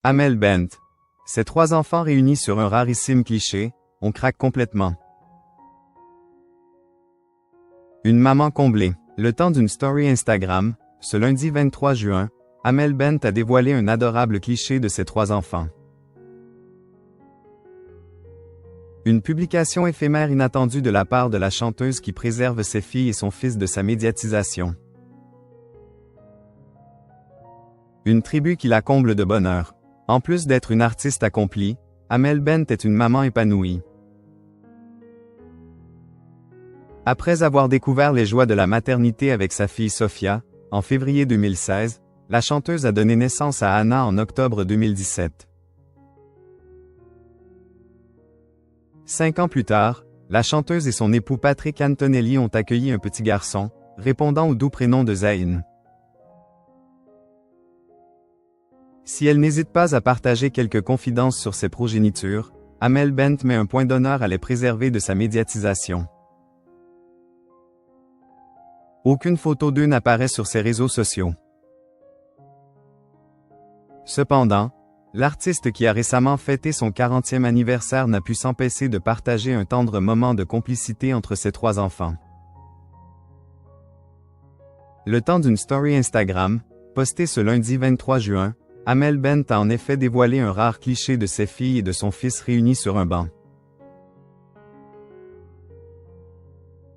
Amel Bent. Ces trois enfants réunis sur un rarissime cliché, on craque complètement. Une maman comblée. Le temps d'une story Instagram, ce lundi 23 juin, Amel Bent a dévoilé un adorable cliché de ses trois enfants. Une publication éphémère inattendue de la part de la chanteuse qui préserve ses filles et son fils de sa médiatisation. Une tribu qui la comble de bonheur. En plus d'être une artiste accomplie, Amel Bent est une maman épanouie. Après avoir découvert les joies de la maternité avec sa fille Sophia, en février 2016, la chanteuse a donné naissance à Anna en octobre 2017. 5 ans plus tard, la chanteuse et son époux Patrick Antonelli ont accueilli un petit garçon, répondant au doux prénom de Zayn. Si elle n'hésite pas à partager quelques confidences sur ses progénitures, Amel Bent met un point d'honneur à les préserver de sa médiatisation. Aucune photo d'eux n'apparaît sur ses réseaux sociaux. Cependant, l'artiste qui a récemment fêté son 40e anniversaire n'a pu s'empêcher de partager un tendre moment de complicité entre ses trois enfants. Le temps d'une story Instagram, postée ce lundi 23 juin, Amel Bent a en effet dévoilé un rare cliché de ses filles et de son fils réunis sur un banc.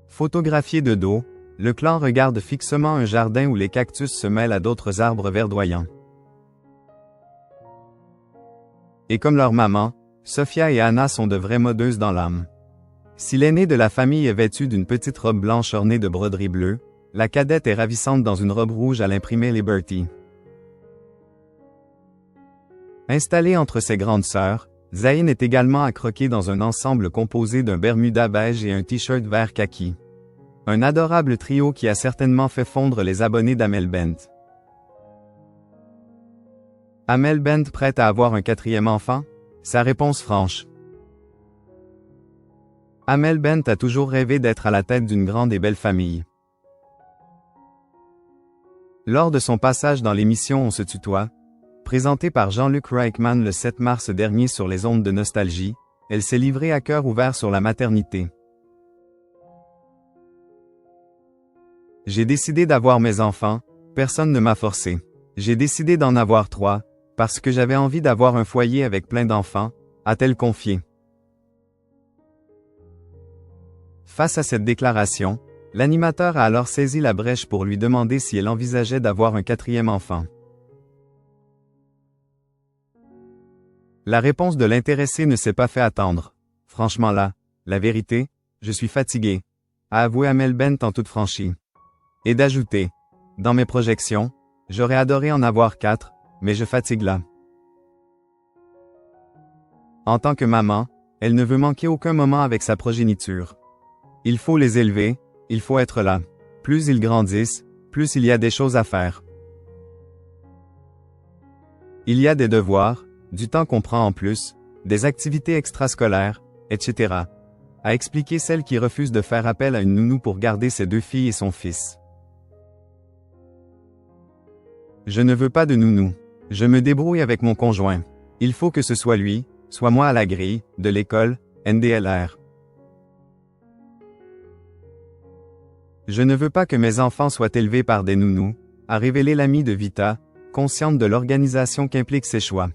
Photographié de dos, le clan regarde fixement un jardin où les cactus se mêlent à d'autres arbres verdoyants. Et comme leur maman, Sophia et Anna sont de vraies modeuses dans l'âme. Si l'aînée de la famille est vêtue d'une petite robe blanche ornée de broderies bleues, la cadette est ravissante dans une robe rouge à l'imprimé Liberty. Installée entre ses grandes sœurs, Zayn est également accroquée dans un ensemble composé d'un bermuda beige et un t-shirt vert kaki. Un adorable trio qui a certainement fait fondre les abonnés d'Amel Bent. Amel Bent prête à avoir un 4e enfant? Sa réponse franche. Amel Bent a toujours rêvé d'être à la tête d'une grande et belle famille. Lors de son passage dans l'émission On se tutoie, présentée par Jean-Luc Reichmann le 7 mars dernier sur les ondes de Nostalgie, elle s'est livrée à cœur ouvert sur la maternité. J'ai décidé d'avoir mes enfants, personne ne m'a forcé. J'ai décidé d'en avoir 3, parce que j'avais envie d'avoir un foyer avec plein d'enfants, a-t-elle confié. Face à cette déclaration, l'animateur a alors saisi la brèche pour lui demander si elle envisageait d'avoir un 4e enfant. La réponse de l'intéressé ne s'est pas fait attendre. Franchement là, la vérité, je suis fatigué, a avoué Amel Bent en toute franchise. Et d'ajouter, dans mes projections, j'aurais adoré en avoir 4, mais je fatigue là. En tant que maman, elle ne veut manquer aucun moment avec sa progéniture. Il faut les élever, il faut être là. Plus ils grandissent, plus il y a des choses à faire. Il y a des devoirs, du temps qu'on prend en plus, des activités extrascolaires, etc. A expliqué celle qui refuse de faire appel à une nounou pour garder ses 2 filles et son fils. Je ne veux pas de nounou. Je me débrouille avec mon conjoint. Il faut que ce soit lui, soit moi à la grille, de l'école, NDLR. Je ne veux pas que mes enfants soient élevés par des nounous, a révélé l'amie de Vita, consciente de l'organisation qu'impliquent ses choix.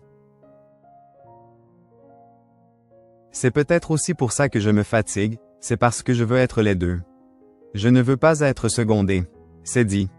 C'est peut-être aussi pour ça que je me fatigue, c'est parce que je veux être les deux. Je ne veux pas être secondée. C'est dit.